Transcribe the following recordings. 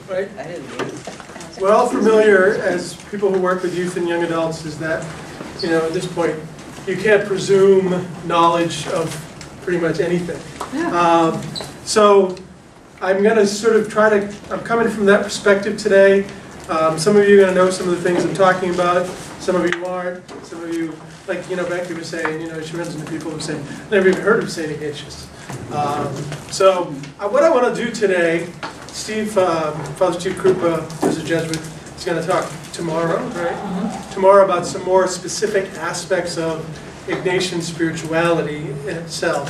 right? I didn't get it. We're all familiar, as people who work with youth and young adults, is that, at this point, you can't presume knowledge of pretty much anything. So I'm going to sort of I'm coming from that perspective today. Some of you are going to know some of the things I'm talking about. Some of you aren't. Some of you, like, Becky was saying, she runs into people who say, never even heard of St. Ignatius. What I want to do today, Father Steve Krupa, who's a Jesuit, is going to talk tomorrow, right? Tomorrow about some more specific aspects of Ignatian spirituality in itself.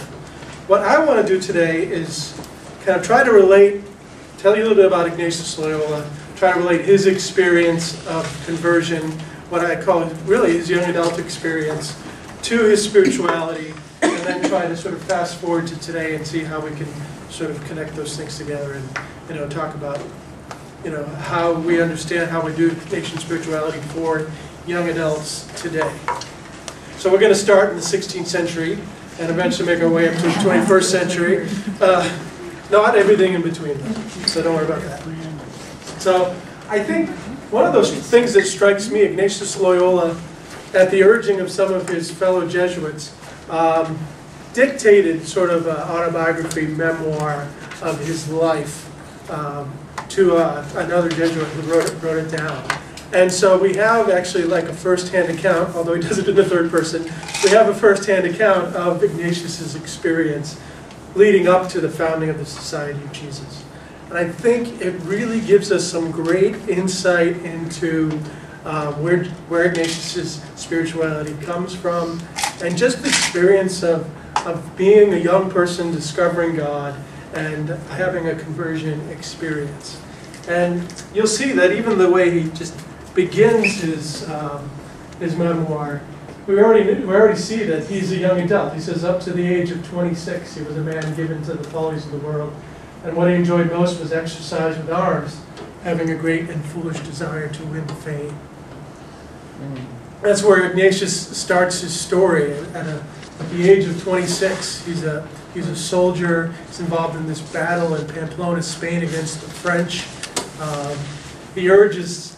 What I want to do today is kind of try to tell you a little bit about Ignatius Loyola, try to relate his experience of conversion, what I call really his young adult experience, to his spirituality, and then try to sort of fast forward to today and see how we can sort of connect those things together and talk about how we understand how we do Ignatian spirituality for young adults today. So we're going to start in the 16th century and eventually make our way up to the 21st century. Not everything in between, though, so don't worry about that. So I think one of those things that strikes me, Ignatius Loyola, at the urging of some of his fellow Jesuits, dictated sort of an autobiography memoir of his life to another Jesuit who wrote it down. And so we have actually like a first-hand account, although he does it in the third person, we have a first-hand account of Ignatius's experience leading up to the founding of the Society of Jesus. And I think it really gives us some great insight into where Ignatius's spirituality comes from, and just the experience of being a young person discovering God and having a conversion experience. And you'll see that even the way he just begins his memoir, we already see that he's a young adult. He says up to the age of 26, he was a man given to the follies of the world. And what he enjoyed most was exercise with arms, having a great and foolish desire to win fame. That's where Ignatius starts his story. At the age of 26, he's a soldier. He's involved in this battle in Pamplona, Spain, against the French. He urges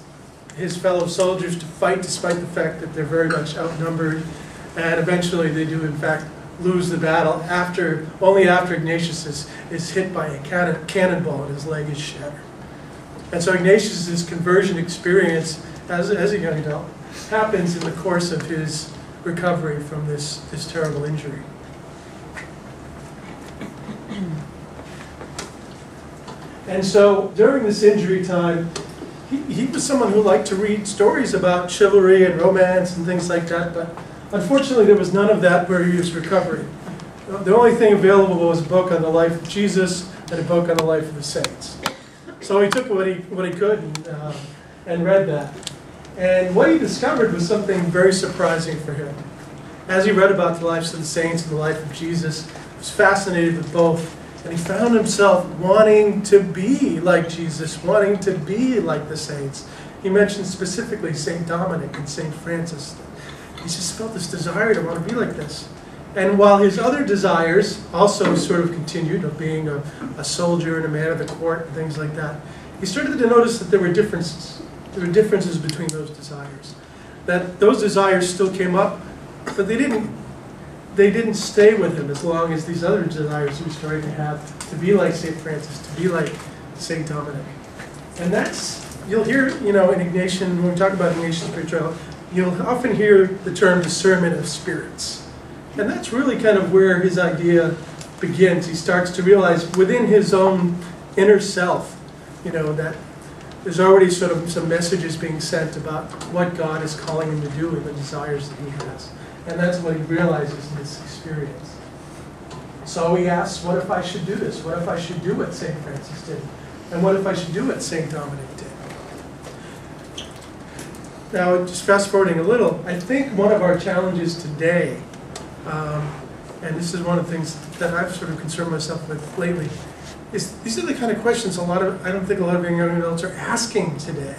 his fellow soldiers to fight despite the fact that they're very much outnumbered. And eventually they do, in fact, lose the battle only after Ignatius is hit by a cannonball and his leg is shattered. And so Ignatius's conversion experience as a young adult happens in the course of his recovery from this terrible injury. And so during this injury time, he was someone who liked to read stories about chivalry and romance and things like that, but unfortunately there was none of that where he was recovering. The only thing available was a book on the life of Jesus and a book on the life of the saints. So he took what he could and read that. And what he discovered was something very surprising for him. As he read about the lives of the saints and the life of Jesus, he was fascinated with both. And he found himself wanting to be like Jesus, wanting to be like the saints. He mentioned specifically St. Dominic and St. Francis. He just felt this desire to want to be like this. And while his other desires also sort of continued, of being a soldier and a man of the court and things like that, he started to notice that there were differences. There were differences between those desires. That those desires still came up, but they didn't stay with him as long as these other desires he was starting to have, to be like St. Francis, to be like St. Dominic. And you'll hear, in Ignatian, when we talk about Ignatian spirituality, you'll often hear the term discernment of spirits. And that's really kind of where his idea begins. He starts to realize within his own inner self, that there's already sort of some messages being sent about what God is calling him to do and the desires that he has. And that's what he realizes in this experience. So he asks, what if I should do this? What if I should do what St. Francis did? And what if I should do what St. Dominic did? Now, just fast forwarding a little, I think one of our challenges today, and this is one of the things that I've sort of concerned myself with lately, is these are the kind of questions I don't think a lot of young adults are asking today.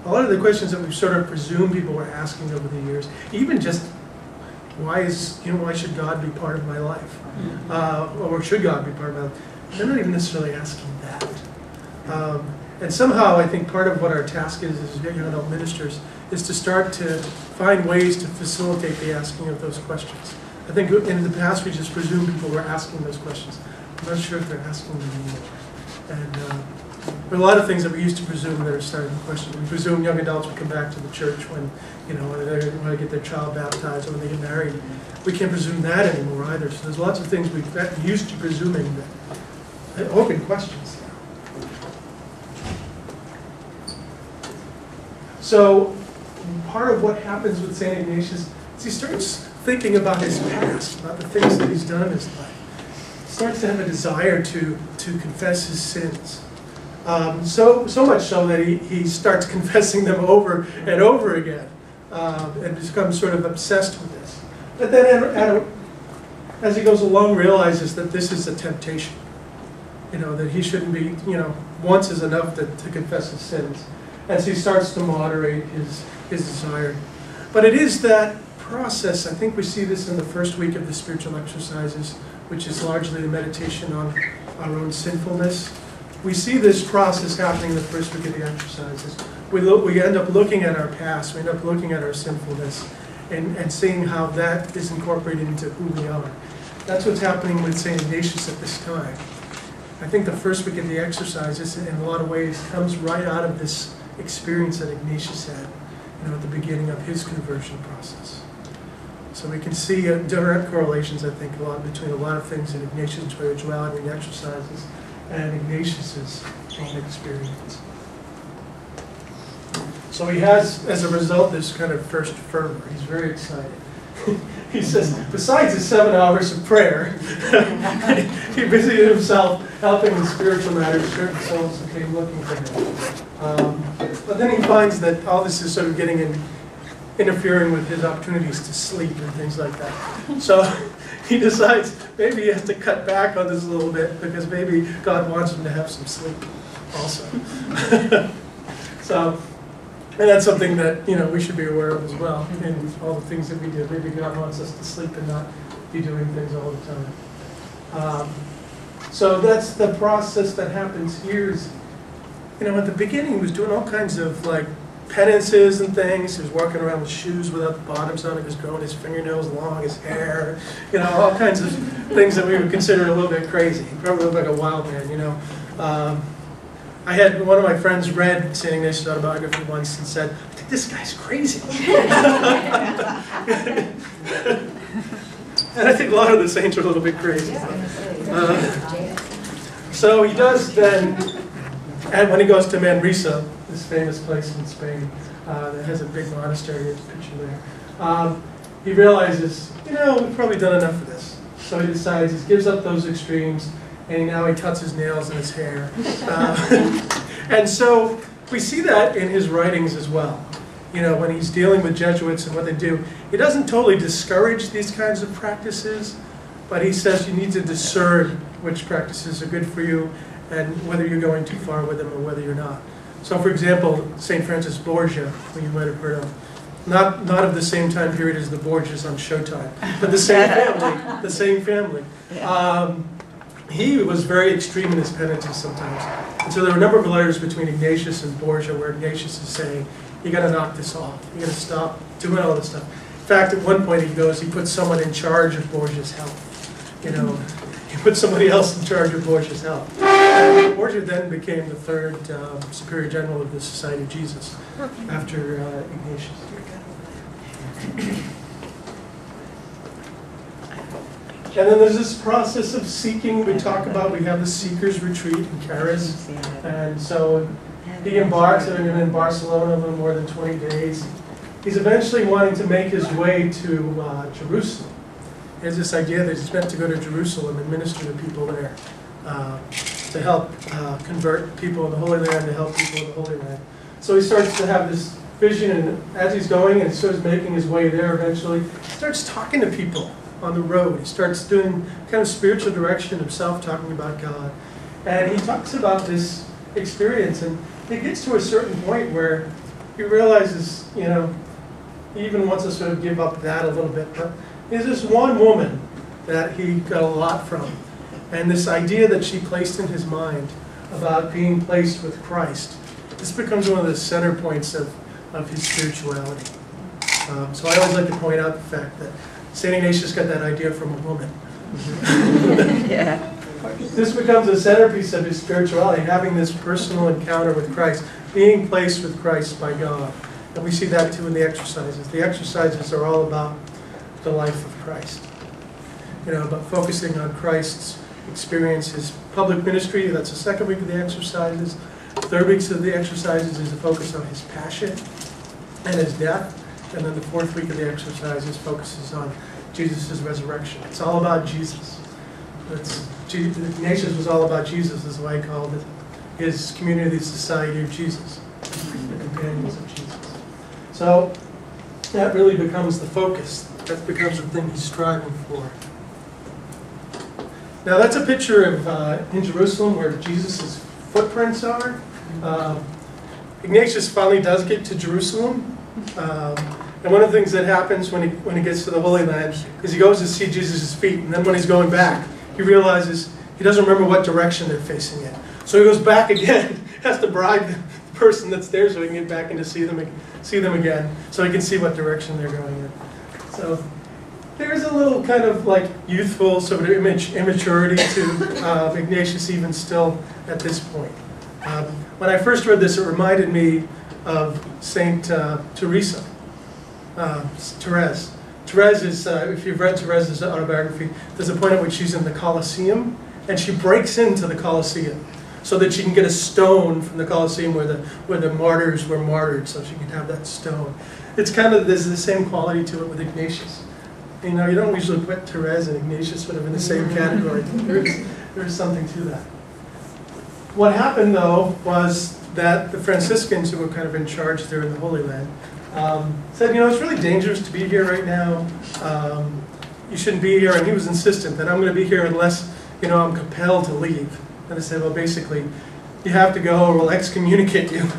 A lot of the questions that we've sort of presumed people were asking over the years, even just why should God be part of my life? Or should God be part of my life? They're not even necessarily asking that. And somehow I think part of what our task is as young adult ministers is to start to find ways to facilitate the asking of those questions. I think in the past we just presumed people were asking those questions. I'm not sure if they're asking them anymore. And there are a lot of things that we used to presume that are starting to question. We presume young adults would come back to the church when, when they want to get their child baptized or when they get married. We can't presume that anymore either. So there's lots of things we've gotten used to presuming that open questions. So part of what happens with St. Ignatius is he starts thinking about his past, about the things that he's done in his life. He starts to have a desire to confess his sins. So much so that he starts confessing them over and over again and becomes sort of obsessed with this. But then as he goes along realizes that this is a temptation. That he shouldn't be, once is enough to confess his sins. And so he starts to moderate his desire. But it is that process, I think we see this in the first week of the spiritual exercises, which is largely the meditation on our own sinfulness. We see this process happening in the first week of the exercises. We end up looking at our past, we end up looking at our sinfulness, and seeing how that is incorporated into who we are. That's what's happening with St. Ignatius at this time. I think the first week of the exercises, in a lot of ways, comes right out of this experience that Ignatius had, at the beginning of his conversion process. So we can see direct correlations, I think, between a lot of things in Ignatius' spirituality and exercises and Ignatius' own experience. So he has, as a result, this kind of first fervor. He's very excited. He says, besides his 7 hours of prayer, he busied himself helping in spiritual matters certain souls who came looking for him. But then he finds that all this is sort of interfering with his opportunities to sleep and things like that. So he decides maybe he has to cut back on this a little bit because maybe God wants him to have some sleep also. And that's something that we should be aware of as well in all the things that we do. Maybe God wants us to sleep and not be doing things all the time. So that's the process that happens here. At the beginning he was doing all kinds of penances and things. He was walking around with shoes without the bottoms on. He was growing his fingernails long, his hair, all kinds of things that we would consider a little bit crazy. He probably looked like a wild man, I had one of my friends read St. Ignatius' autobiography once and said, I think this guy's crazy. And I think a lot of the saints are a little bit crazy. So he does then, and when he goes to Manresa, this famous place in Spain that has a big monastery, there's a picture there, he realizes, we've probably done enough of this. So he decides, he gives up those extremes, and now he cuts his nails and his hair. And so we see that in his writings as well. When he's dealing with Jesuits and what they do, he doesn't totally discourage these kinds of practices, but he says you need to discern which practices are good for you and whether you're going too far with them or whether you're not. So for example, St. Francis Borgia, who you might have heard of, not of the same time period as the Borgias on Showtime, but the same family, the same family. He was very extreme in his penances sometimes. And so there are a number of letters between Ignatius and Borgia where Ignatius is saying, you got to knock this off. You got to stop doing all this stuff. In fact, at one point he puts someone in charge of Borgia's health. He put somebody else in charge of Borgia's health. And Borgia then became the third superior general of the Society of Jesus after Ignatius. And then there's this process of seeking. We have the Seekers Retreat in Caris. And so he embarks, and in Barcelona a little more than 20 days. He's eventually wanting to make his way to Jerusalem. He has this idea that he's meant to go to Jerusalem and minister to people there, to help convert people in the Holy Land, to help people in the Holy Land. So he starts to have this vision, and as he's going and starts making his way there eventually, he starts talking to people on the road. He starts doing kind of spiritual direction himself, talking about God. And he talks about this experience, and he gets to a certain point where he realizes, he even wants to sort of give up that a little bit, but there's this one woman that he got a lot from, and this idea that she placed in his mind about being placed with Christ. This becomes one of the center points of his spirituality. So I always like to point out the fact that St. Ignatius got that idea from a woman. Yeah. This becomes a centerpiece of his spirituality, having this personal encounter with Christ, being placed with Christ by God. And we see that too in the exercises. The exercises are all about the life of Christ. But focusing on Christ's experience, his public ministry. That's the second week of the exercises. Third week of the exercises is a focus on his passion and his death. And then the fourth week of the exercises focuses on Jesus' resurrection. It's all about Jesus. Ignatius was all about Jesus, is why he called it his community, the Society of Jesus, the companions of Jesus. So that really becomes the focus. That becomes the thing he's striving for. Now that's a picture of in Jerusalem where Jesus' footprints are. Ignatius finally does get to Jerusalem. And one of the things that happens when he gets to the Holy Land is he goes to see Jesus' feet, and then when he's going back, he realizes he doesn't remember what direction they're facing in. So he goes back again, has to bribe the person that's there so he can get back and to see them again, so he can see what direction they're going in. So there's a little kind of like youthful sort of immaturity to Ignatius even still at this point. When I first read this, it reminded me of Saint Teresa. Therese. Therese is, if you've read Therese's autobiography, there's a point at which she's in the Colosseum, and she breaks into the Colosseum so that she can get a stone from the Colosseum where the martyrs were martyred, so she can have that stone. It's kind of, there's the same quality to it with Ignatius. You don't usually put Therese and Ignatius sort of in the same category. There's something to that. What happened, though, was that the Franciscans, who were kind of in charge there in the Holy Land, said, it's really dangerous to be here right now. You shouldn't be here. And he was insistent that I'm going to be here unless, I'm compelled to leave. And they said, well, basically, you have to go or we'll excommunicate you.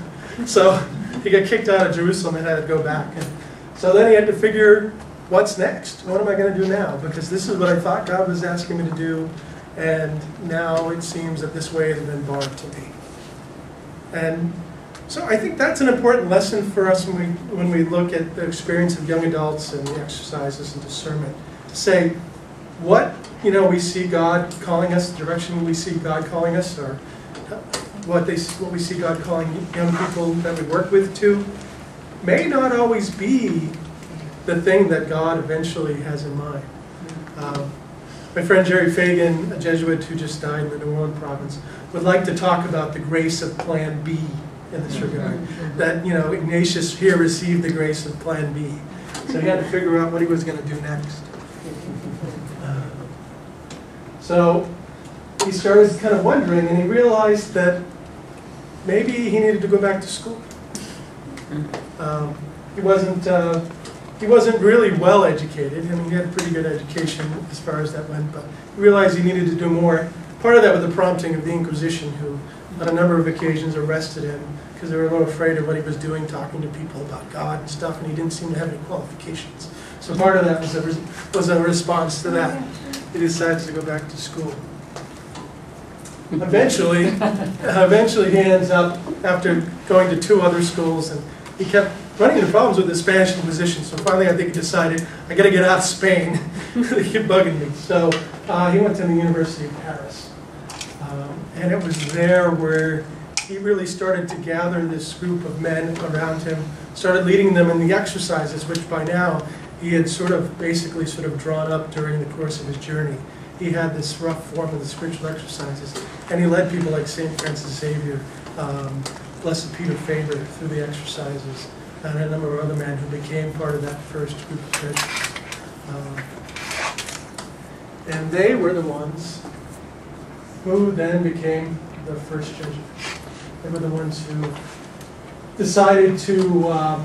So he got kicked out of Jerusalem and had to go back. And so then he had to figure, what's next? What am I going to do now? Because this is what I thought God was asking me to do. And now it seems that this way has been barred to me. And so I think that's an important lesson for us when we look at the experience of young adults and the exercises and discernment. To say what we see God calling us, the direction we see God calling us, or what we see God calling young people that we work with to, may not always be the thing that God eventually has in mind. My friend Jerry Fagan, a Jesuit who just died in the New Orleans province, would like to talk about the grace of Plan B in this regard. That, Ignatius here received the grace of Plan B. So he had to figure out what he was going to do next. So he started kind of wondering, and he realized that maybe he needed to go back to school. He wasn't really well educated. I mean, he had a pretty good education as far as that went, but he realized he needed to do more. Part of that was the prompting of the Inquisition, who on a number of occasions arrested him because they were a little afraid of what he was doing, talking to people about God and stuff, and he didn't seem to have any qualifications. So part of that was a response to that. He decided to go back to school. Eventually he ends up, after going to 2 other schools, and he kept running into problems with the Spanish Inquisition. So finally, I think he decided, I got to get out of Spain. They keep bugging me. So he went to the University of Paris. And it was there where he really started to gather this group of men around him, started leading them in the exercises, which by now he had basically drawn up during the course of his journey. He had this rough form of the spiritual exercises, and he led people like St. Francis Xavier, Blessed Peter Faber through the exercises, and a number of other men who became part of that first group of churches. And they were the ones who then became the first Jesuits. They were the ones who decided to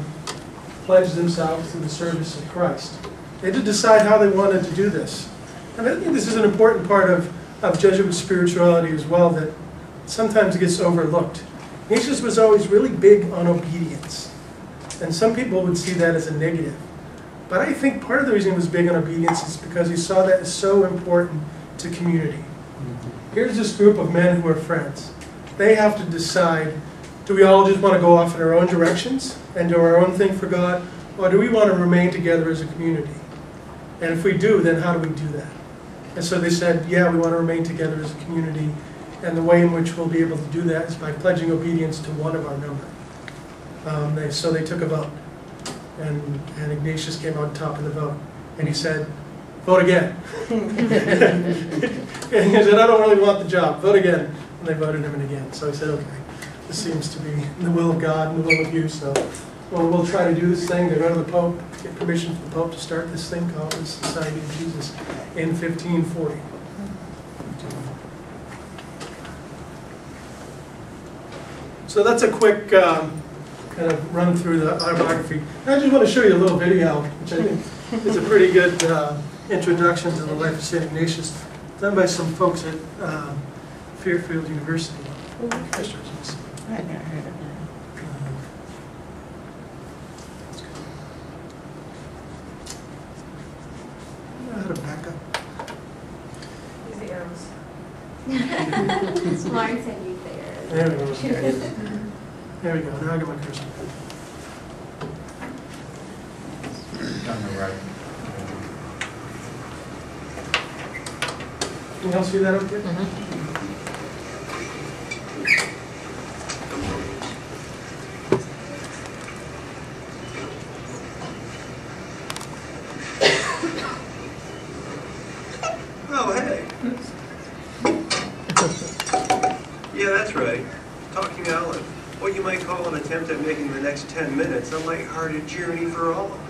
pledge themselves to the service of Christ. They had to decide how they wanted to do this. And I think this is an important part of Jesuit spirituality as well that sometimes gets overlooked. Ignatius was always really big on obedience. And some people would see that as a negative. But I think part of the reason he was big on obedience is because he saw that as so important to community. Here's this group of men who are friends. they have to decide, do we all just want to go off in our own directions and do our own thing for God, or do we want to remain together as a community? And if we do, then how do we do that? And so they said, yeah, we want to remain together as a community, and the way in which we'll be able to do that is by pledging obedience to one of our number. So they took a vote, and Ignatius came on top of the vote, and he said, vote again. And he said, I don't really want the job, vote again. And they voted him in again. So he said, okay, this seems to be the will of God and the will of you, so we'll try to do this thing. They go to the Pope, get permission from the Pope to start this thing called the Society of Jesus in 1540. So that's a quick kind of run through the autobiography. I just want to show you a little video, which I think is a pretty good introduction to the life of St. Ignatius, done by some folks at Fairfield University. I've never heard of that. How to back up. Use the arrows. Lauren said use the arrows. There we go. There we go. Now I got my cursor. On the right. Can you all see that okay? Oh, hey. Yeah, that's right. Talking Olive. What you might call an attempt at making the next 10 minutes a lighthearted journey for all of us.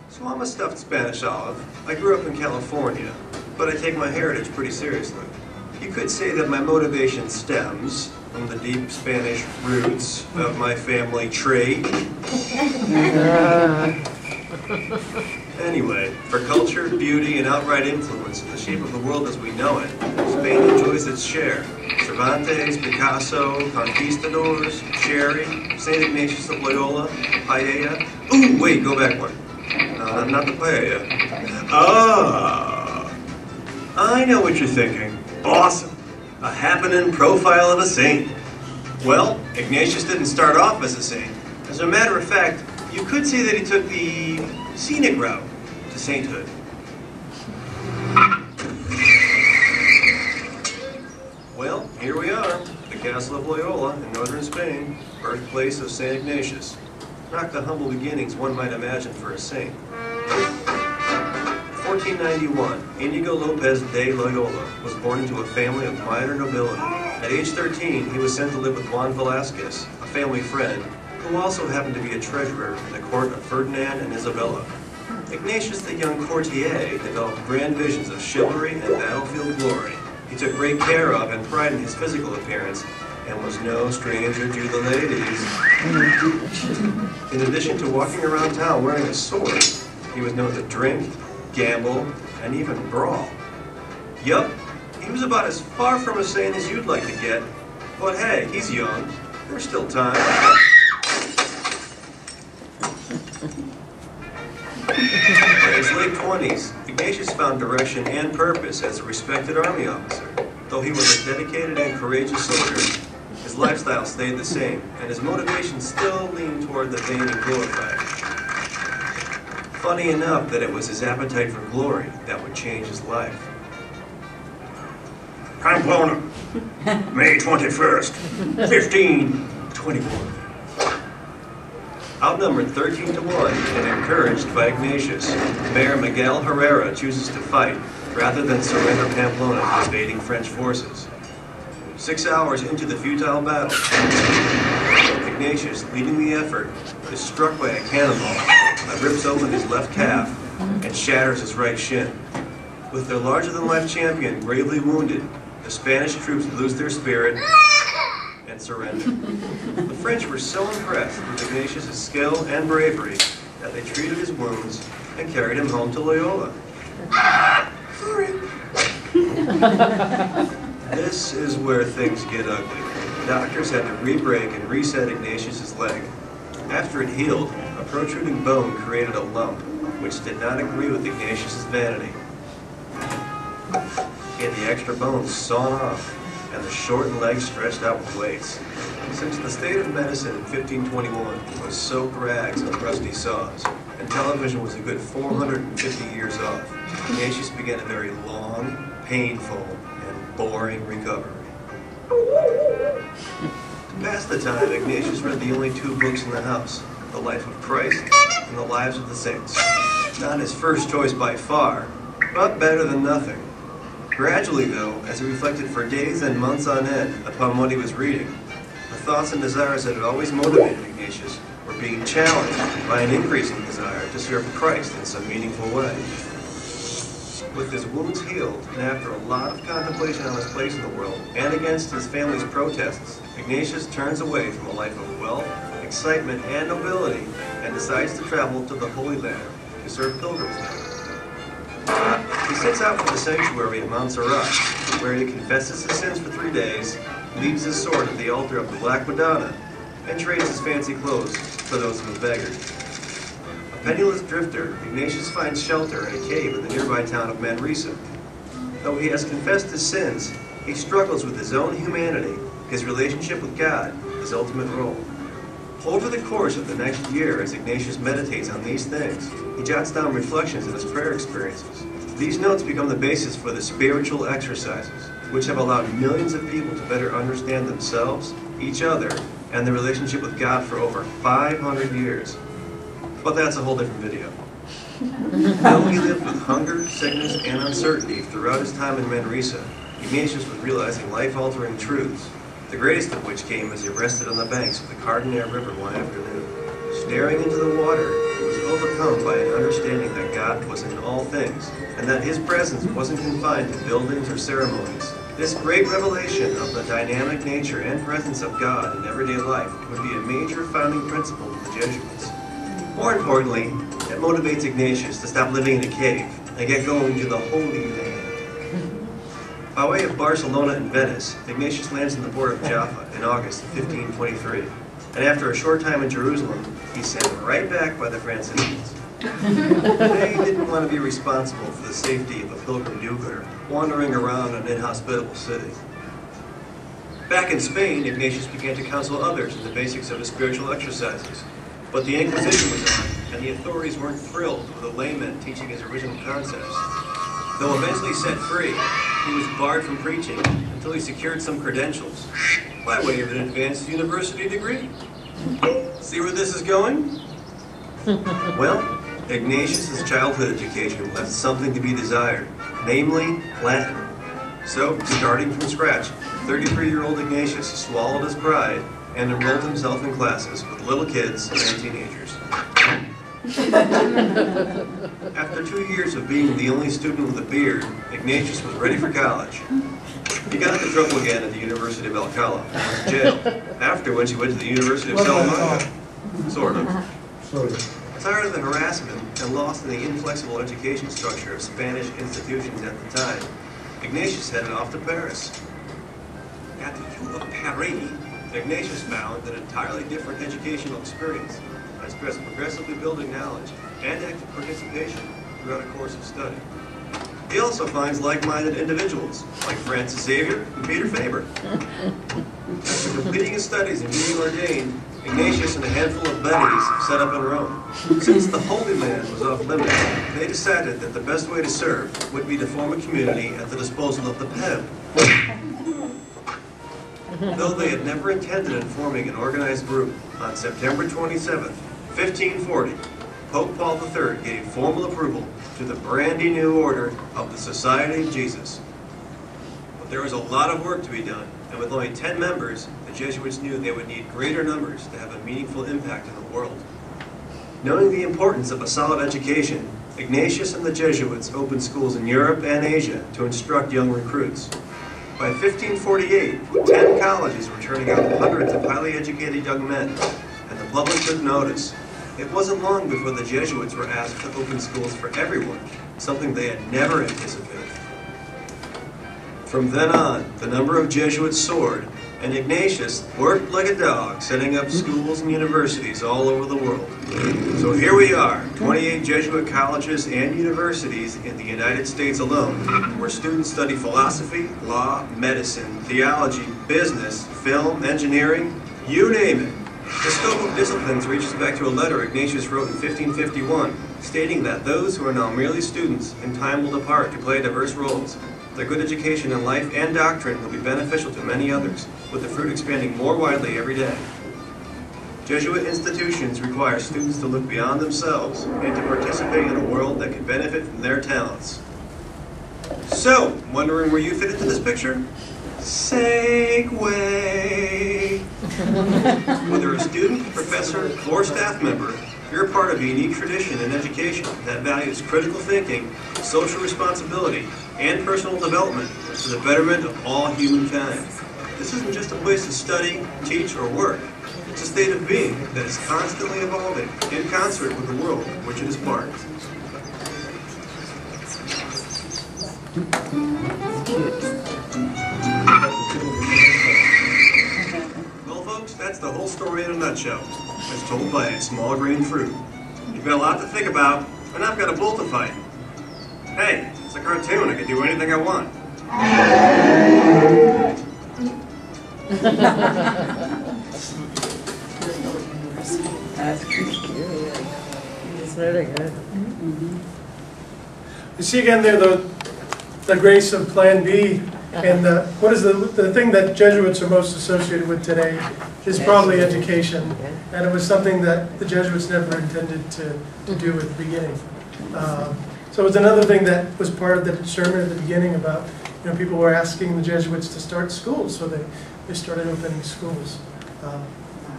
So I'm a stuffed Spanish olive. I grew up in California, but I take my heritage pretty seriously. You could say that my motivation stems from the deep Spanish roots of my family tree. Anyway, for culture, beauty, and outright influence in the shape of the world as we know it, Spain enjoys its share. Cervantes, Picasso, conquistadors, Cherry, St. Ignatius of Loyola, paella. Ooh, wait, go back one. Not the paella. Ah, I know what you're thinking. Awesome. A happening profile of a saint. Well, Ignatius didn't start off as a saint. As a matter of fact, you could say that he took the scenic route to sainthood. Well, here we are, the castle of Loyola in northern Spain, birthplace of St. Ignatius. Not the humble beginnings one might imagine for a saint. 1491, Inigo Lopez de Loyola was born into a family of minor nobility. At age 13, he was sent to live with Juan Velasquez, a family friend, who also happened to be a treasurer in the court of Ferdinand and Isabella. Ignatius, the young courtier, developed grand visions of chivalry and battlefield glory. He took great care of and pride in his physical appearance, and was no stranger to the ladies. In addition to walking around town wearing a sword, he was known to drink, gamble, and even brawl. Yup, he was about as far from a saint as you'd like to get, but hey, he's young. There's still time. By his late 20s, Ignatius found direction and purpose as a respected army officer. Though he was a dedicated and courageous soldier, his lifestyle stayed the same, and his motivation still leaned toward the vain and glorified. Funny enough that it was his appetite for glory that would change his life. Pamplona, May 21st, 1521. Outnumbered 13 to 1 and encouraged by Ignatius, Mayor Miguel Herrera chooses to fight rather than surrender Pamplona to invading French forces. 6 hours into the futile battle, Ignatius, leading the effort, is struck by a cannonball that rips open his left calf and shatters his right shin. With their larger-than-life champion gravely wounded, the Spanish troops lose their spirit and surrender. The French were so impressed with Ignatius' skill and bravery that they treated his wounds and carried him home to Loyola. Sorry. This is where things get ugly. Doctors had to re-break and reset Ignatius' leg. After it healed, a protruding bone created a lump, which did not agree with Ignatius' vanity. He had the extra bones sawn off and the shortened legs stretched out with weights. Since the state of medicine in 1521 was soaked rags and rusty saws, and television was a good 450 years off, Ignatius began a very long, painful, and boring recovery. To pass the time, Ignatius read the only two books in the house, the Life of Christ and the Lives of the Saints. Not his first choice by far, but better than nothing. Gradually, though, as he reflected for days and months on end upon what he was reading, the thoughts and desires that had always motivated Ignatius were being challenged by an increasing desire to serve Christ in some meaningful way. With his wounds healed, and after a lot of contemplation on his place in the world, and against his family's protests, Ignatius turns away from a life of wealth, excitement, and nobility, and decides to travel to the Holy Land to serve pilgrims there. He sets out for the sanctuary at Mount Serrat, where he confesses his sins for 3 days, leaves his sword at the altar of the Black Madonna, and trades his fancy clothes for those of a beggar. A penniless drifter, Ignatius finds shelter in a cave in the nearby town of Manresa. Though he has confessed his sins, he struggles with his own humanity, his relationship with God, his ultimate role. Over the course of the next year, as Ignatius meditates on these things, he jots down reflections on his prayer experiences. These notes become the basis for the spiritual exercises, which have allowed millions of people to better understand themselves, each other, and their relationship with God for over 500 years. But that's a whole different video. Though he lived with hunger, sickness, and uncertainty throughout his time in Manresa, Ignatius was realizing life-altering truths, the greatest of which came as he rested on the banks of the Cardinal River one afternoon. Staring into the water, he was overcome by an understanding that God was in all things, and that his presence wasn't confined to buildings or ceremonies. This great revelation of the dynamic nature and presence of God in everyday life would be a major founding principle of the Jesuits. More importantly, it motivates Ignatius to stop living in a cave and get going to the Holy Land. By way of Barcelona and Venice, Ignatius lands in the port of Jaffa in August of 1523, and after a short time in Jerusalem, he's sent right back by the Franciscans. They didn't want to be responsible for the safety of a pilgrim do-gooder wandering around an inhospitable city. Back in Spain, Ignatius began to counsel others in the basics of his spiritual exercises. But the Inquisition was on, and the authorities weren't thrilled with a layman teaching his original concepts. Though eventually set free, he was barred from preaching until he secured some credentials, by way of an advanced university degree. See where this is going? Well, Ignatius' childhood education left something to be desired, namely Latin. So, starting from scratch, 33-year-old Ignatius swallowed his pride and enrolled himself in classes with little kids and teenagers. After 2 years of being the only student with a beard, Ignatius was ready for college. He got into trouble again at the University of Alcala and was jailed, after which he went to the University of Salamanca. Sort of. Tired of the harassment and lost in the inflexible education structure of Spanish institutions at the time, Ignatius headed off to Paris. At the U of Paris, Ignatius found an entirely different educational experience that stressed progressively building knowledge and active participation throughout a course of study. He also finds like-minded individuals, like Francis Xavier and Peter Faber. After completing his studies and being ordained, Ignatius and a handful of buddies set up in Rome. Since the Holy Land was off limits, they decided that the best way to serve would be to form a community at the disposal of the plebe. Though they had never intended in forming an organized group, on September 27, 1540, Pope Paul III gave formal approval to the brandy new order of the Society of Jesus. But there was a lot of work to be done, and with only 10 members, the Jesuits knew they would need greater numbers to have a meaningful impact in the world. Knowing the importance of a solid education, Ignatius and the Jesuits opened schools in Europe and Asia to instruct young recruits. By 1548, 10 colleges were turning out hundreds of highly educated young men, and the public took notice. It wasn't long before the Jesuits were asked to open schools for everyone, something they had never anticipated. From then on, the number of Jesuits soared, and Ignatius worked like a dog, setting up schools and universities all over the world. So here we are, 28 Jesuit colleges and universities in the United States alone, where students study philosophy, law, medicine, theology, business, film, engineering, you name it. The scope of disciplines reaches back to a letter Ignatius wrote in 1551, stating that those who are now merely students in time will depart to play diverse roles. Their good education in life and doctrine will be beneficial to many others, with the fruit expanding more widely every day. Jesuit institutions require students to look beyond themselves and to participate in a world that can benefit from their talents. So, wondering where you fit into this picture? Segue! Whether a student, professor, or staff member, you're part of a unique tradition in education that values critical thinking, social responsibility, and personal development for the betterment of all humankind. This isn't just a place to study, teach, or work. It's a state of being that is constantly evolving in concert with the world of which it is part. Well, folks, that's the whole story in a nutshell, as told by a small green fruit. You've got a lot to think about, and I've got a bull to fight. Hey, it's a cartoon. I can do anything I want. That's cute. It's really good. You see again there the grace of Plan B, and what is the thing that Jesuits are most associated with today is probably education, and it was something that the Jesuits never intended to do at the beginning. So it was another thing that was part of the sermon at the beginning about, people were asking the Jesuits to start schools, so they started opening schools.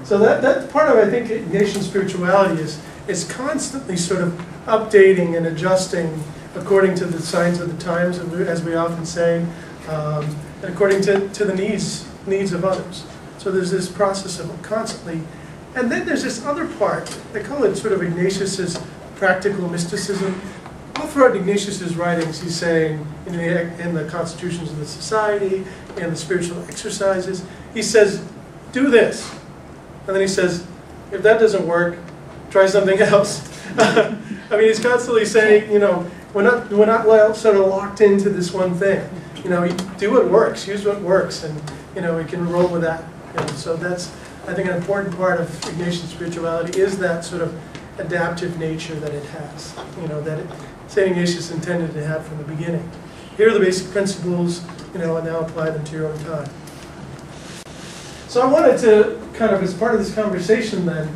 So that's part of, I think, Ignatian spirituality is constantly sort of updating and adjusting according to the signs of the times, as we often say, and according to the needs of others. So there's this process of constantly, and then there's this other part, they call it sort of Ignatius's practical mysticism. All throughout Ignatius's writings, he's saying, in the constitutions of the society, and the spiritual exercises, he says, do this. And then he says, if that doesn't work, try something else. I mean, he's constantly saying, we're not sort of locked into this one thing. Do what works, use what works, and we can roll with that. So that's, I think, an important part of Ignatian spirituality is that sort of adaptive nature that it has. That St. Ignatius intended to have from the beginning. Here are the basic principles, and now apply them to your own time. So I wanted to kind of, as part of this conversation then,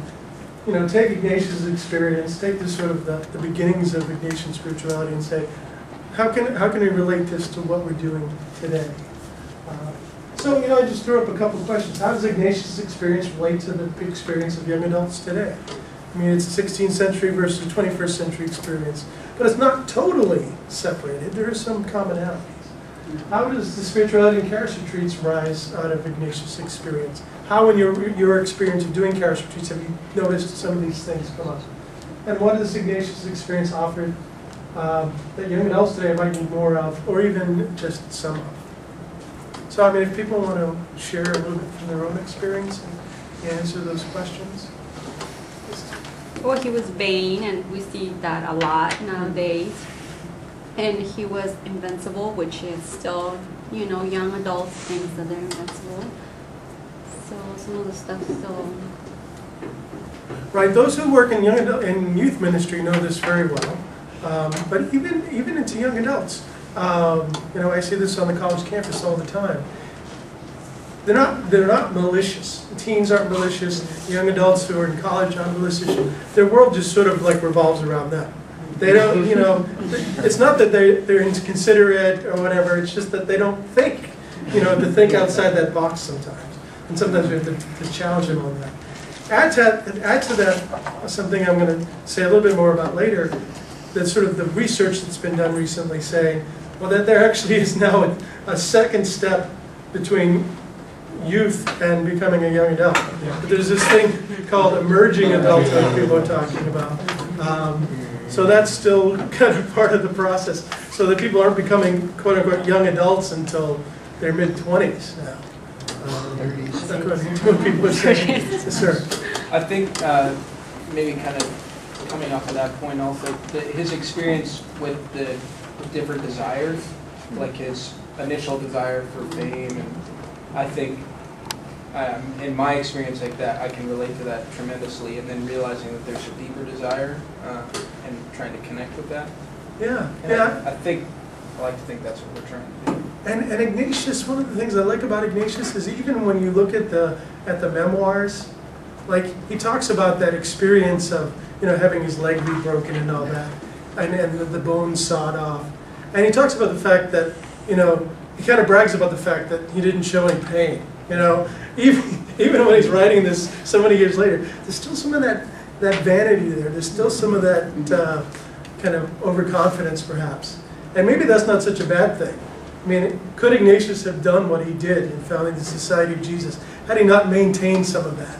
take Ignatius' experience, take this sort of the beginnings of Ignatian spirituality and say, how can we relate this to what we're doing today? So I just threw up a couple questions. How does Ignatius' experience relate to the experience of young adults today? I mean, it's a 16th century versus 21st century experience, but it's not totally separated. There are some commonalities. How does the spirituality and charis retreats rise out of Ignatius' experience? How, in your experience of doing charis retreats, have you noticed some of these things come up? And what does Ignatius' experience offer that young adults today might need more of, or even just some of? So, I mean, if people want to share a little bit from their own experience and answer those questions. Well, he was vain, and we see that a lot nowadays. And he was invincible, which is still, young adults think that they're invincible. So some of the stuff still. Right, those who work in youth ministry know this very well. But even into young adults, I see this on the college campus all the time. They're not malicious. Teens aren't malicious. Young adults who are in college aren't malicious. Their world just sort of like revolves around them. They don't, it's not that they're inconsiderate or whatever. It's just that they don't think, to think outside that box sometimes. And sometimes we have to challenge them on that. Add to that something I'm going to say a little bit more about later. That's sort of the research that's been done recently saying, well, that there actually is now a second step between youth and becoming a young adult. But there's this thing called emerging adulthood people are talking about. So that's still kind of part of the process. So that people aren't becoming, quote unquote, young adults until their mid-20s now. according to what people are saying. Yes, sir. I think maybe kind of coming off of that point also, his experience with the different desires, like his initial desire for fame, and I think in my experience like that, I can relate to that tremendously, and then realizing that there's a deeper desire and trying to connect with that. Yeah, And yeah. I like to think that's what we're trying to do. And Ignatius, one of the things I like about Ignatius is even when you look at the memoirs, like he talks about that experience of having his leg be broken and all that, and the bones sawed off, and he talks about the fact that he kind of brags about the fact that he didn't show any pain. Even when he's writing this so many years later, there's still some of that vanity there. There's still some of that kind of overconfidence, perhaps, and maybe that's not such a bad thing. I mean, could Ignatius have done what he did in founding the Society of Jesus had he not maintained some of that?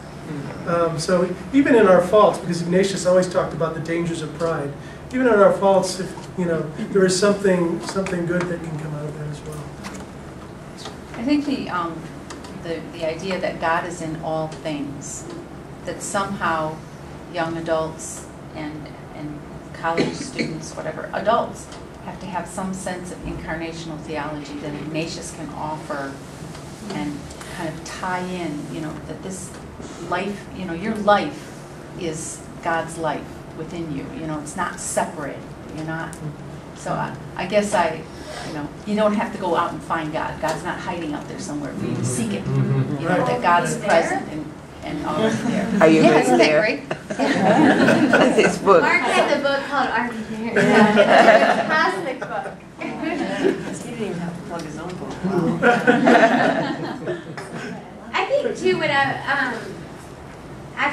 So even in our faults, because Ignatius always talked about the dangers of pride, even in our faults, if there is something good that can come out of that as well. I think the idea that God is in all things, that somehow young adults and college students, whatever, adults, have to have some sense of incarnational theology that Ignatius can offer and kind of tie in, that this life, your life is God's life within you. It's not separate. You're not. So I guess you don't have to go out and find God. God's not hiding out there somewhere for you to seek it. That God is present and always there. Are you Isn't that there? great? That's his book. Mark has a book called Are You There? It's a fantastic book. He didn't even have to plug his own book. I think too, what I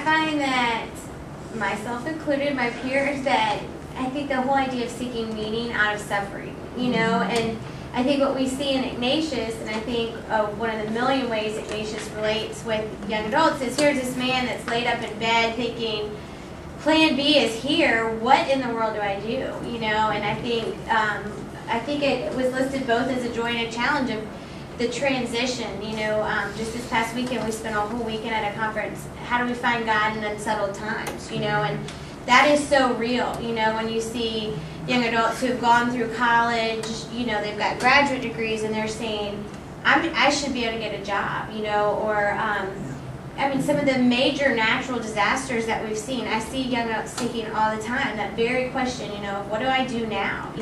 find that myself included, my peers, that I think the whole idea of seeking meaning out of suffering, and I think what we see in Ignatius, and I think one of the million ways Ignatius relates with young adults is here's this man that's laid up in bed thinking, plan B is here, what in the world do I do, and I think it was listed both as a joy and a challenge of the transition, just this past weekend we spent a whole weekend at a conference, how do we find God in unsettled times, and that is so real, when you see young adults who have gone through college, they've got graduate degrees and they're saying, I should be able to get a job, or, some of the major natural disasters that we've seen, I see young adults thinking all the time, that very question, what do I do now,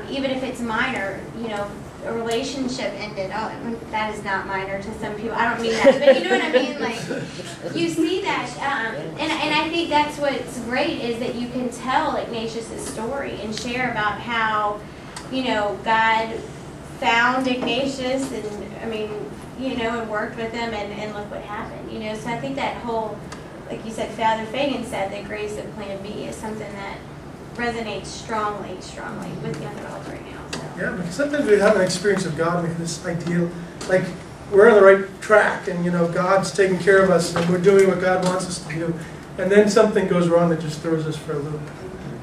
even if it's minor, a relationship ended. Oh, that is not minor to some people. I don't mean that, but you know what I mean. Like you see that, and I think that's what's great is that you can tell Ignatius's story and share about how, God found Ignatius and and worked with him and look what happened. So I think that whole, like you said, Father Fagan said, that grace of Plan B is something that resonates strongly with young adults right now. So. Yeah, because sometimes we have an experience of God, we have this ideal, like we're on the right track and God's taking care of us and we're doing what God wants us to do. And then something goes wrong that just throws us for a loop.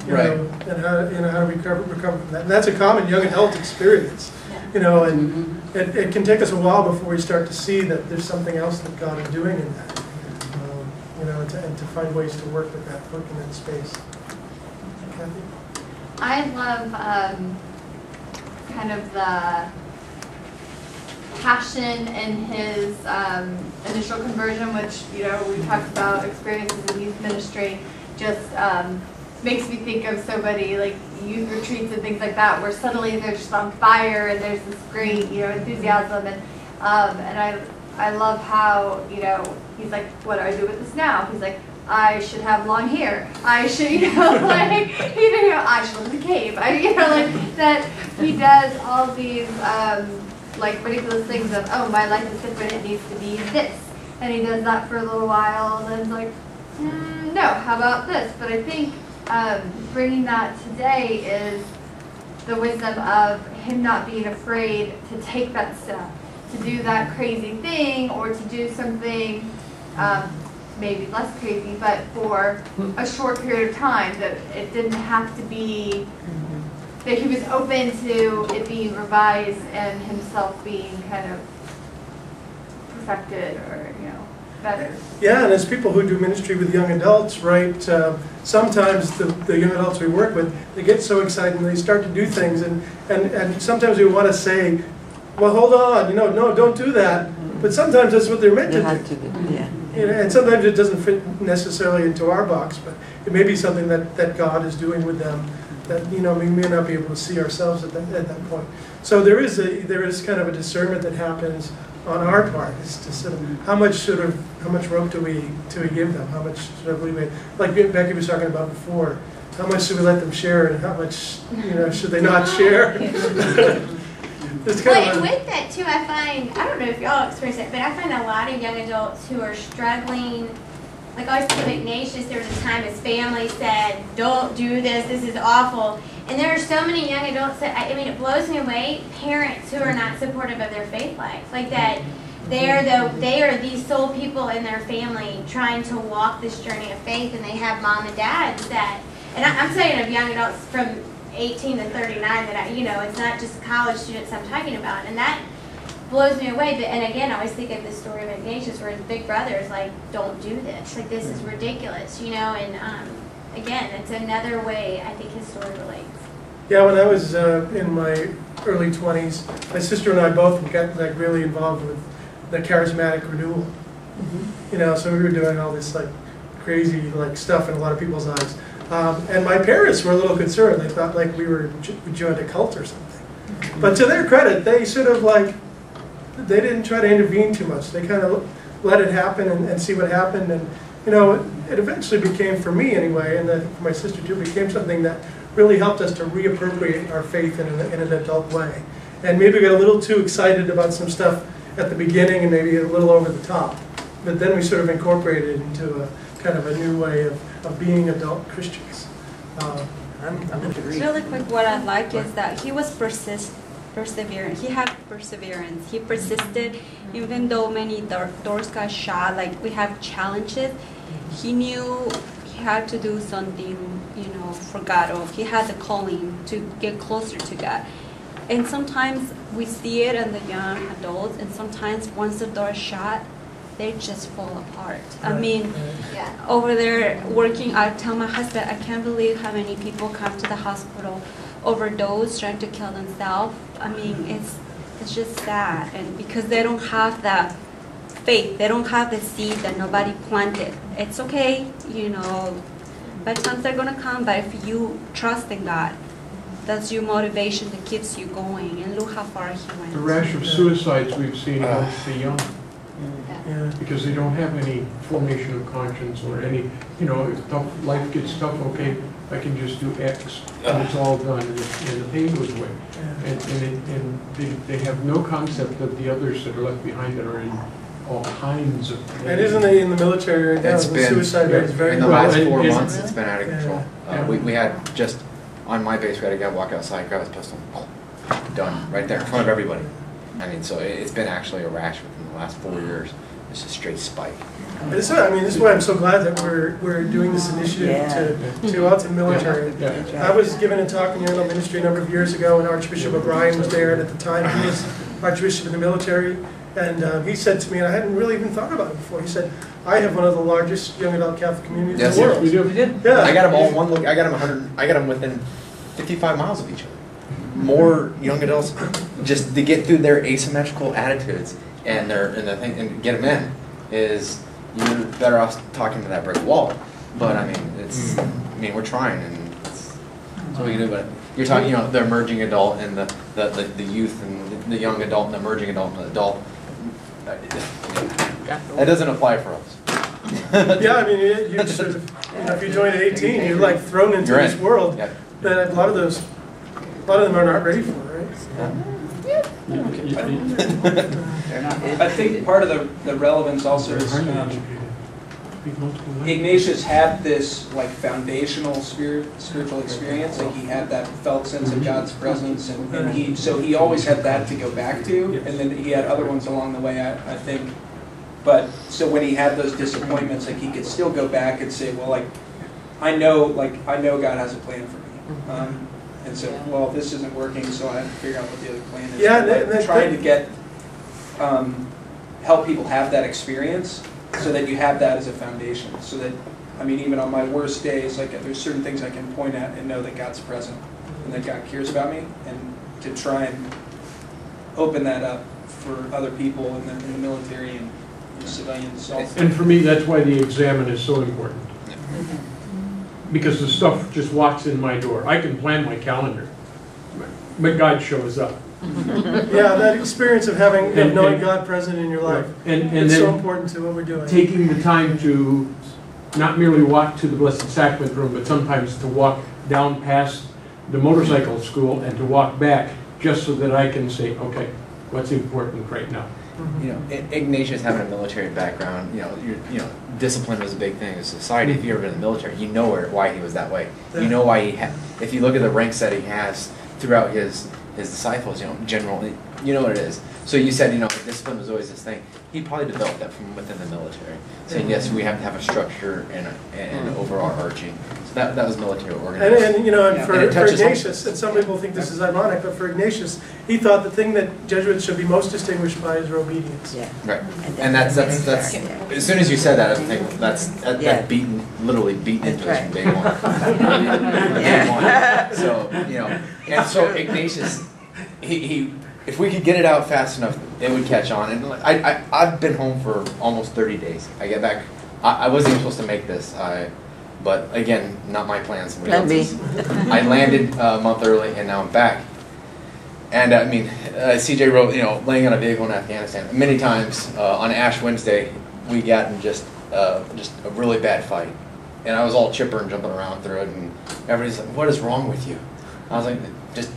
And how to recover from that. And that's a common young adult experience. And it can take us a while before we start to see that there's something else that God is doing in that. And to find ways to work with that, work in that space. Kathy? I love kind of the passion in his initial conversion, which we talked about experiences in youth ministry. Just makes me think of so many like youth retreats and things like that, where suddenly they're just on fire and there's this great enthusiasm and I love how he's like, what do I do with this now? He's like, I should have long hair. I should, I should live in a cave. That he does all these, ridiculous things of, oh, my life is different, it needs to be this. And he does that for a little while, and then it's like, no, how about this? But I think bringing that today is the wisdom of him not being afraid to take that step, to do that crazy thing, or to do something maybe less crazy, but for a short period of time, that it didn't have to be, that he was open to it being revised and himself being kind of affected or, better. Yeah, and as people who do ministry with young adults, right, sometimes the young adults we work with, they get so excited and they start to do things, and sometimes we want to say, well, hold on, no, don't do that. But sometimes that's what they're meant to do. Yeah. And sometimes it doesn't fit necessarily into our box, but it may be something that God is doing with them that we may not be able to see ourselves at that point. So there is kind of a discernment that happens on our part, is to sort of how much rope do we give them? How much sort of leeway? Like Becky was talking about before, how much should we let them share, and how much should they not share? It's kind But of with that too, I find, I don't know if y'all experience it, but I find a lot of young adults who are struggling. Like I always think of Ignatius, there was a time his family said, don't do this is awful. And there are so many young adults that, I mean, it blows me away, parents who are not supportive of their faith life. Like that, they are these sole people in their family trying to walk this journey of faith, and they have mom and dads that, and I'm saying of young adults from 18 to 39 that it's not just college students I'm talking about, and that blows me away. But and again, I always think of the story of Ignatius, where his big brother is like, "Don't do this. Like this is ridiculous," And again, it's another way I think his story relates. Yeah, when I was in my early 20s, my sister and I both got really involved with the charismatic renewal. So we were doing all this crazy stuff in a lot of people's eyes. And my parents were a little concerned. They thought we joined a cult or something. But to their credit, they sort of they didn't try to intervene too much. They kind of let it happen and see what happened. And it eventually became, for me anyway, and I think for my sister too, became something that really helped us to reappropriate our faith in an adult way. And maybe we got a little too excited about some stuff at the beginning and maybe a little over the top. But then we sort of incorporated it into a kind of a new way of being adult Christians. I'm in agreement. Really quick, what I like is that he was perseverant. He had perseverance. He persisted, even though many doors got shut. Like we have challenges, he knew he had to do something, for God. Or he had the calling to get closer to God. And sometimes we see it in the young adults, and sometimes once the door is shut, they just fall apart. I mean, over there working, I tell my husband, I can't believe how many people come to the hospital, overdose, trying to kill themselves. I mean, it's just sad, and because they don't have the faith, they don't have the seed that nobody planted. It's okay, bad times are gonna come, but if you trust in God, that's your motivation that keeps you going. And look how far he went. The rash of suicides we've seen amongst the young. Yeah. Because they don't have any formation of conscience or any, if life gets tough, okay, I can just do X, and it's all done, and the pain goes away. And they have no concept of the others that are left behind that are in all kinds of pain. And isn't it in the military right now? The suicide rate is very in the low. last 4 months, it's been out of control. Yeah. We had just, on my base, we had a guy walk outside, grab his pistol, done, right there in front of everybody. I mean, so it's been actually a rash within the last 4 years. It's a straight spike. This is why I'm so glad that we're doing this initiative to go out to the military. I was given a talk in the Young Ministry a number of years ago, and Archbishop O'Brien was there, and at the time he was Archbishop of the military, and he said to me, and I hadn't really even thought about it before, he said, I have one of the largest young adult Catholic communities in the world. We do. We did. Yeah. I got them all in one look. I got them within 55 miles of each other. More young adults, just to get through their asymmetrical attitudes and the thing and get them in is you're better off talking to that brick wall. But I mean, we're trying, and that's what we can do. But you're talking, the emerging adult and the youth and the young adult and the emerging adult and the adult. That doesn't apply for us. Yeah, I mean, you sort of, if you join at 18, you're thrown into this world that a lot of them are not ready for, right? I think part of the relevance also is Ignatius had this foundational spiritual experience. Like he had that felt sense of God's presence, and he always had that to go back to, and then he had other ones along the way. I think, but so when he had those disappointments, he could still go back and say, well, I know God has a plan for me. And so, well, this isn't working, so I have to figure out what the other plan is. Yeah, trying to get help people have that experience so that you have that as a foundation. So that, I mean, even on my worst days, like there's certain things I can point at and know that God's present and that God cares about me, and to try and open that up for other people in the military and civilians also. And for me, that's why the examine is so important. Because the stuff just walks in my door. I can plan my calendar, but God shows up. Yeah, that experience of having, of knowing God present in your life. And it's then so important to what we're doing. Taking the time to not merely walk to the Blessed Sacrament room, but sometimes to walk down past the motorcycle school and to walk back, just so that I can say, okay, what's important right now? You know, Ignatius having a military background, discipline was a big thing in society. If you've ever been in the military, you know why he was that way. You know why if you look at the ranks that he has throughout his disciples, generally, you know what it is. So you said, discipline was always this thing. He probably developed that from within the military. Saying, yes, we have to have a structure and overarching. So that was military organization. And for Ignatius, and some people think this is ironic, but for Ignatius, he thought the thing that Jesuits should be most distinguished by is their obedience. Yeah. Right. And that's as soon as you said that, I think that's literally beaten into us from day one. Day one. So, and so Ignatius, he if we could get it out fast enough, it would catch on. And I've been home for almost 30 days. I get back. I wasn't even supposed to make this, but again, not my plans. Plan B. I landed a month early, and now I'm back. And I mean, CJ wrote, laying on a vehicle in Afghanistan. Many times on Ash Wednesday, we got in just a really bad fight, and I was all chipper and jumping around through it. And everybody's like, "What is wrong with you?" I was like, "Just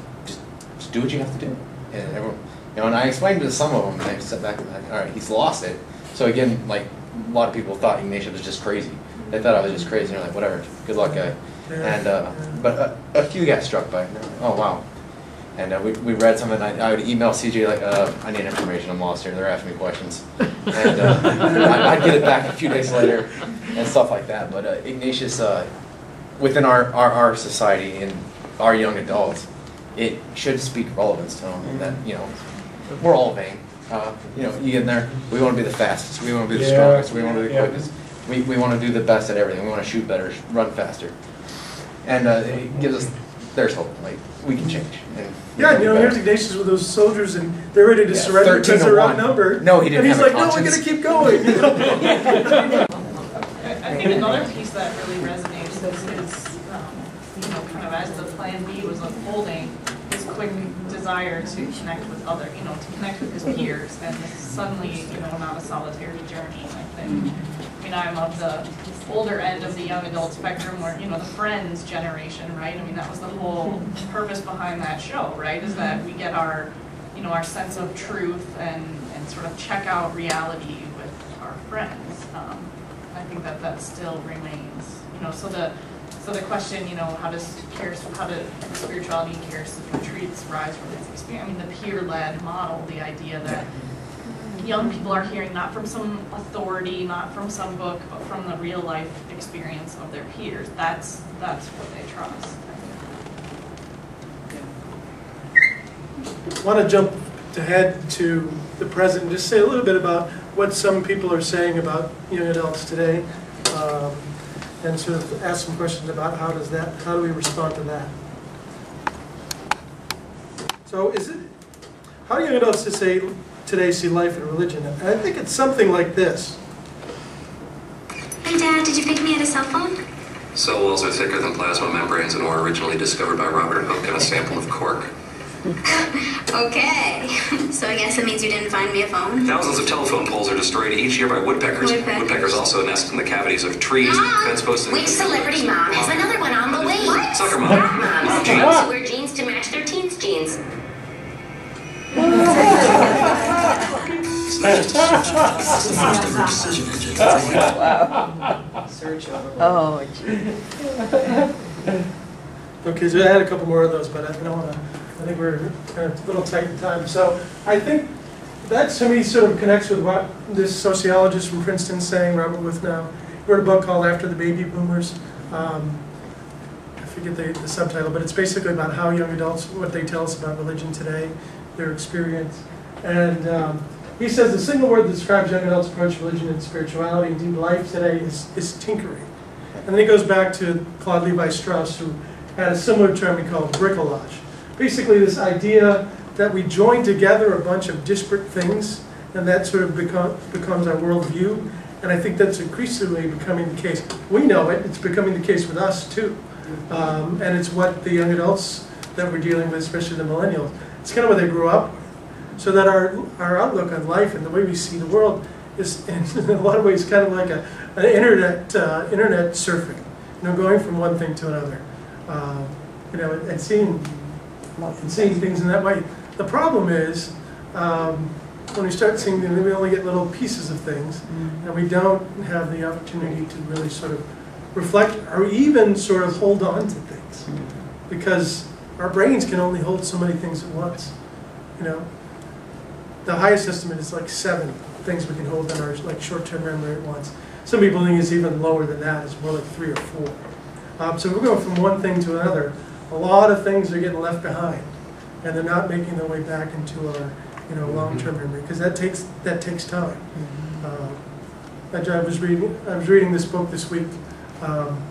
do what you have to do." And everyone, and I explained to some of them, and they sat back and like, "All right, he's lost it." So again, like a lot of people thought Ignatius was just crazy. They thought I was just crazy. And they're like, "Whatever, good luck, guy." And but a few got struck by it. Oh wow. And we read something. I would email CJ like, "I need information. I'm lost here. They're asking me questions." And I'd get it back a few days later, and stuff like that. But Ignatius, within our society and our young adults, it should speak relevance to them. And that we're all vain. You get in there. We want to be the fastest. We want to be the strongest. We want to be the quickest. We want to do the best at everything. We want to shoot better, run faster, and it gives us. There's hope. Like we can change. And here's Ignatius with those soldiers, and they're ready to surrender because they're outnumbered. No, he didn't. And he's like, "No, we're going to keep going." I think another piece that really resonates is his, kind of as the plan B was unfolding, his quick desire to connect with to connect with his peers, and suddenly, not a solitary journey. I think. I'm of the older end of the young adult spectrum where, the Friends generation, right? That was the whole purpose behind that show, right? Is that we get our, our sense of truth and sort of check out reality with our friends. I think that still remains, so the question, how does spirituality and care retreats rise from this experience? The peer-led model, the idea that young people are hearing not from some authority, not from some book, but from the real life experience of their peers. That's what they trust. I want to jump ahead to the present and just say a little bit about what some people are saying about young adults today, and sort of ask some questions about how do we respond to that. So how do young adults today see life and religion? And I think it's something like this. Hey Dad, did you pick me at a cell phone? Cell walls are thicker than plasma membranes and were originally discovered by Robert Hooke in a sample of cork. Okay, so I guess it means you didn't find me a phone? Thousands of telephone poles are destroyed each year by woodpeckers. Woodpeckers also nest in the cavities of trees, fence posts, and... Which celebrity mom has another one on the way? What? Soccer mom. That mom's trying to wear jeans to match their teens' jeans. Oh, gee. Okay, so I had a couple more of those, but I don't want to. I think we're kind of a little tight in time. So I think that to me sort of connects with what this sociologist from Princeton's saying, Robert Wuthnow. He wrote a book called After the Baby Boomers. I forget the subtitle, but it's basically about how young adults, what they tell us about religion today, their experience. And He says the single word that describes young adults' approach to religion and spirituality, indeed life today, is tinkering. And then he goes back to Claude Levi-Strauss, who had a similar term he called bricolage. Basically this idea that we join together a bunch of disparate things, and that sort of becomes our worldview. And I think that's increasingly becoming the case. We know it, it's becoming the case with us too. And it's what the young adults that we're dealing with, especially the millennials, it's kind of what they grew up with. So that our outlook on life and the way we see the world is, in a lot of ways, kind of like an internet surfing. You know, going from one thing to another. You know, and seeing things in that way. The problem is when we start seeing them, we only get little pieces of things, and we don't have the opportunity to really sort of reflect or even sort of hold on to things, because our brains can only hold so many things at once. You know. The highest estimate is like 7 things we can hold in our like short-term memory at once. Some people think it's even lower than that. It's more like 3 or 4. So we're going from one thing to another. A lot of things are getting left behind, and they're not making their way back into our long-term memory, because that takes time. I was reading this book this week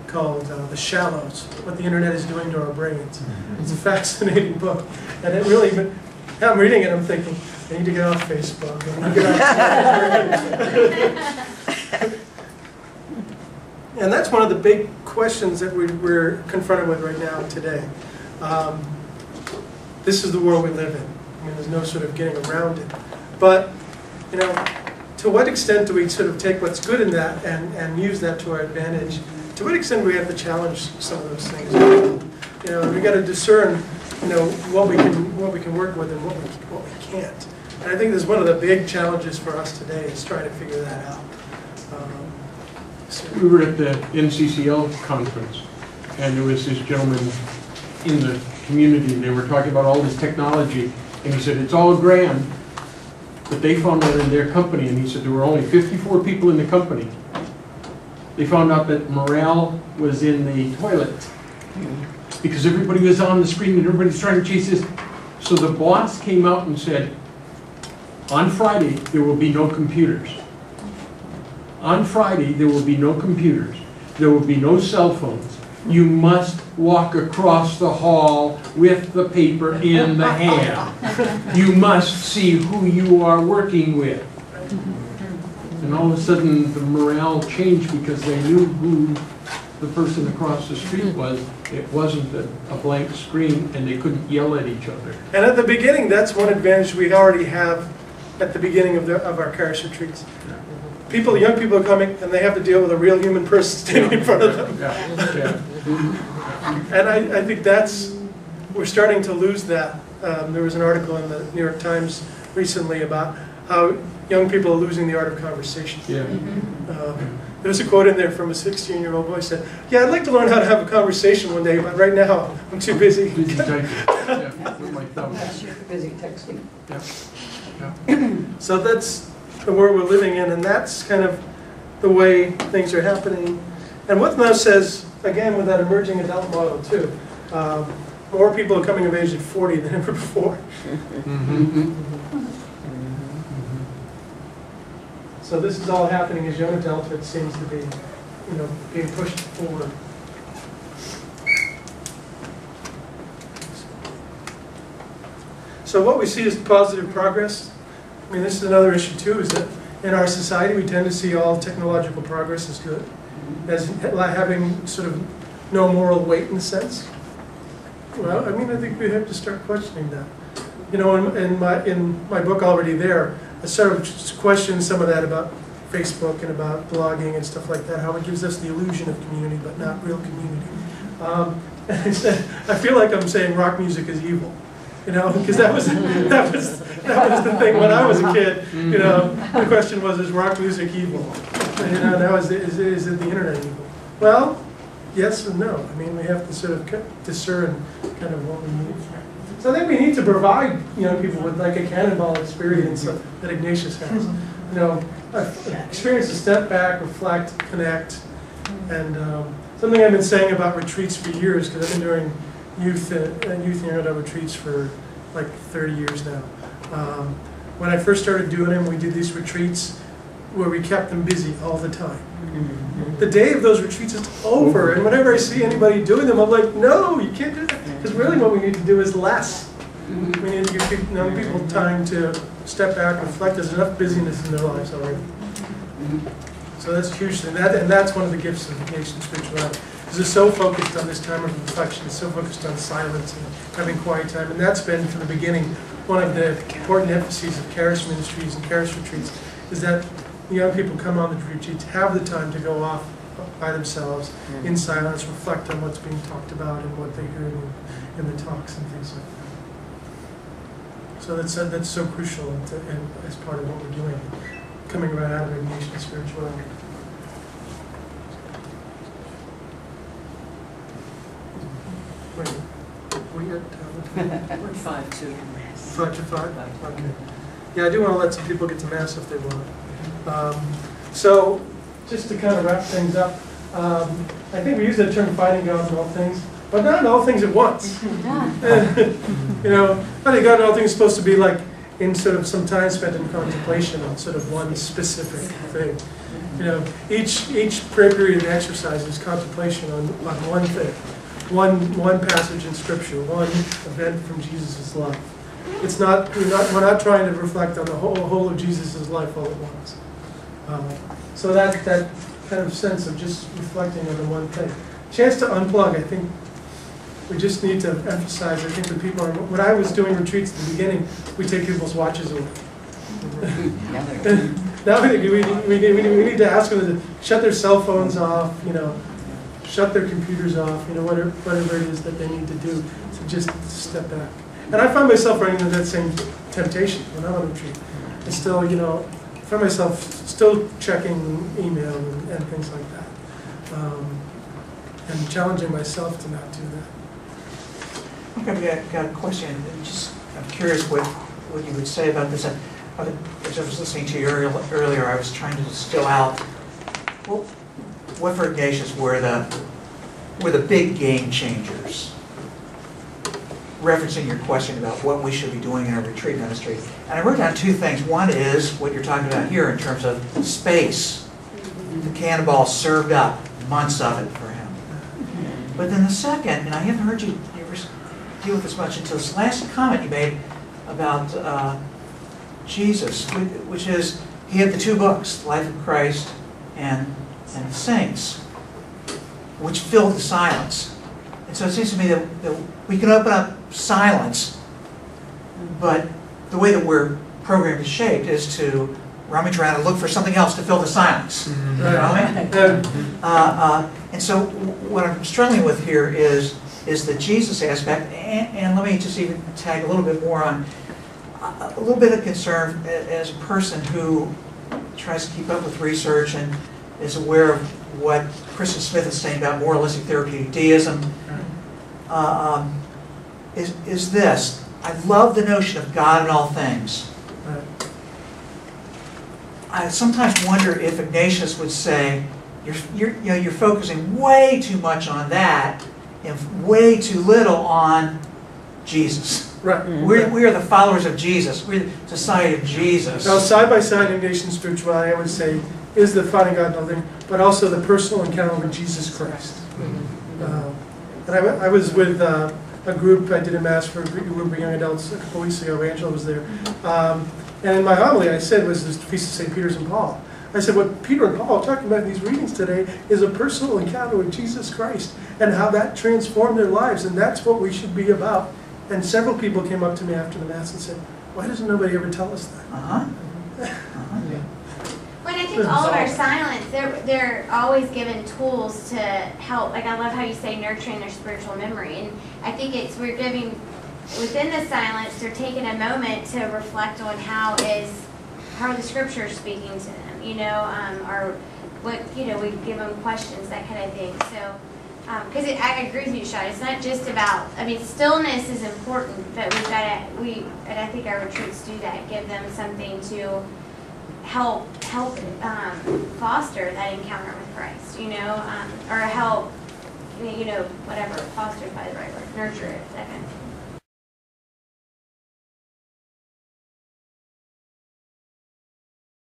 called The Shallows: What the Internet is Doing to Our Brains. It's a fascinating book, and it really. I'm reading it, I'm thinking, I need to get off Facebook. I need to get off And that's one of the big questions that we're confronted with right now today. This is the world we live in. I mean, there's no sort of getting around it. But, you know, to what extent do we sort of take what's good in that and use that to our advantage? To what extent do we have to challenge some of those things? You know, we got to discern, you know, what we can work with and what we can't. And I think this is one of the big challenges for us today, is trying to figure that out. We were at the NCCL conference, and there was this gentleman in the community, and they were talking about all this technology, and he said, it's all grand, but they found out in their company, and he said there were only 54 people in the company. They found out that morale was in the toilet, because everybody was on the screen and everybody's trying to chase this. So the boss came out and said, on Friday, there will be no computers. On Friday, there will be no computers. There will be no cell phones. You must walk across the hall with the paper in the hand. You must see who you are working with. And all of a sudden, the morale changed because they knew who the person across the street was. It wasn't a blank screen, and they couldn't yell at each other. And at the beginning, that's one advantage we already have at the beginning of our Karis retreats. Young people are coming, and they have to deal with a real human person standing in front of them. And I think we're starting to lose that. There was an article in the New York Times recently about how young people are losing the art of conversation. There was a quote in there from a 16-year-old boy who said, yeah, I'd like to learn how to have a conversation one day, but right now I'm too busy. Busy typing. With my thumb. Busy texting. So that's the world we're living in, and that's kind of the way things are happening. And what now says, again, with that emerging adult model too, more people are coming of age at 40 than ever before. So this is all happening as young adulthood seems to be, being pushed forward. So what we see is positive progress. I mean, this is another issue too, is that in our society we tend to see all technological progress as good, as having sort of no moral weight in a sense. Well, I mean, I think we have to start questioning that. In my book already there, I sort of just questioned some of that about Facebook and about blogging and stuff like that, how it gives us the illusion of community but not real community. I feel like I'm saying rock music is evil, because that was the thing when I was a kid. The question was, is rock music evil? Now is it the internet evil? Well, yes and no. I mean, we have to sort of discern kind of what we need. So I think we need to provide young people with like a cannonball experience that Ignatius has. Experience to step back, reflect, connect, and something I've been saying about retreats for years, because I've been doing youth and young adult retreats for like 30 years now. when I first started doing them, we did these retreats where we kept them busy all the time. The day of those retreats is over, and whenever I see anybody doing them, I'm like, no, you can't do that. Because really what we need to do is less. We need to give young people time to step back and reflect. There's enough busyness in their lives already. So that's a huge thing. And that's one of the gifts of Ignatian spirituality. Because it's so focused on this time of reflection. It's so focused on silence and having quiet time. And that's been, from the beginning, one of the important emphases of Charis ministries and Charis retreats, is that young people come on the retreats, have the time to go off by themselves, in silence, reflect on what's being talked about and what they hear in the talks and things like that. So that's so crucial and as part of what we're doing, coming right out of Ignatian spirituality. Wait, we at 5 to 5 to 5? Okay. Yeah, I do want to let some people get to Mass if they want. So, just to kind of wrap things up, I think we use the term finding God in all things, but not in all things at once. You know, finding God in all things is supposed to be like in sort of some time spent in contemplation on sort of one specific thing. You know, each prayer period and exercise is contemplation on one thing, one passage in Scripture, one event from Jesus' life. It's not we're not trying to reflect on the whole of Jesus' life all at once. So that kind of sense of just reflecting on the one thing. Chance to unplug, I think we just need to emphasize, I think that people are, when I was doing retreats at the beginning, we take people's watches away. Now we need to ask them to shut their cell phones off, you know, shut their computers off, you know, whatever it is that they need to do to just step back. And I find myself running into that same temptation when I'm on retreat. I still, you know, find myself still checking email and things like that. And challenging myself to not do that. Okay, I've got a question. I'm curious what you would say about this. As I was listening to you earlier, I was trying to distill out what for Ignatius were the big game changers. Referencing your question about what we should be doing in our retreat ministry. And I wrote down two things. One is what you're talking about here in terms of space. The cannonball served up, months of it for him. But then the second, and I haven't heard you ever deal with this much until this last comment you made about Jesus, which is he had the two books, Life of Christ and the Saints, which filled the silence. And so it seems to me that we can open up silence, but the way that we're programmed and shaped is to rummage around and look for something else to fill the silence. You know what I mean? And so what I'm struggling with here is the Jesus aspect, and let me just even tag a little bit more on a little bit of concern as a person who tries to keep up with research and is aware of what Kristen Smith is saying about moralistic therapeutic deism. Is this. I love the notion of God in all things. I sometimes wonder if Ignatius would say, you're focusing way too much on that and way too little on Jesus. Right. We are the followers of Jesus. We're the society of Jesus. Now, side by side, Ignatian spirituality, I would say, is the finding God in all things, but also the personal encounter with Jesus Christ. And I was with a group, I did a Mass for a group of young adults a couple weeks ago. Angela was there. And in my homily, I said, was this Feast of St. Peter's and Paul. I said, what Peter and Paul are talking about in these readings today is a personal encounter with Jesus Christ and how that transformed their lives, and that's what we should be about. And several people came up to me after the Mass and said, why doesn't nobody ever tell us that? When I think all of our silence, they're always given tools to help. Like I love how you say nurturing their spiritual memory, and I think we're giving within the silence. They're taking a moment to reflect on how the Scripture is speaking to them, you know, or what we give them questions, that kind of thing. So, because I agree with you, Sean. It's not just about. I mean, stillness is important, but and I think our retreats do that. Give them something to help foster that encounter with Christ, you know, or help, whatever, foster is probably the right word, nurture it, that kind of thing.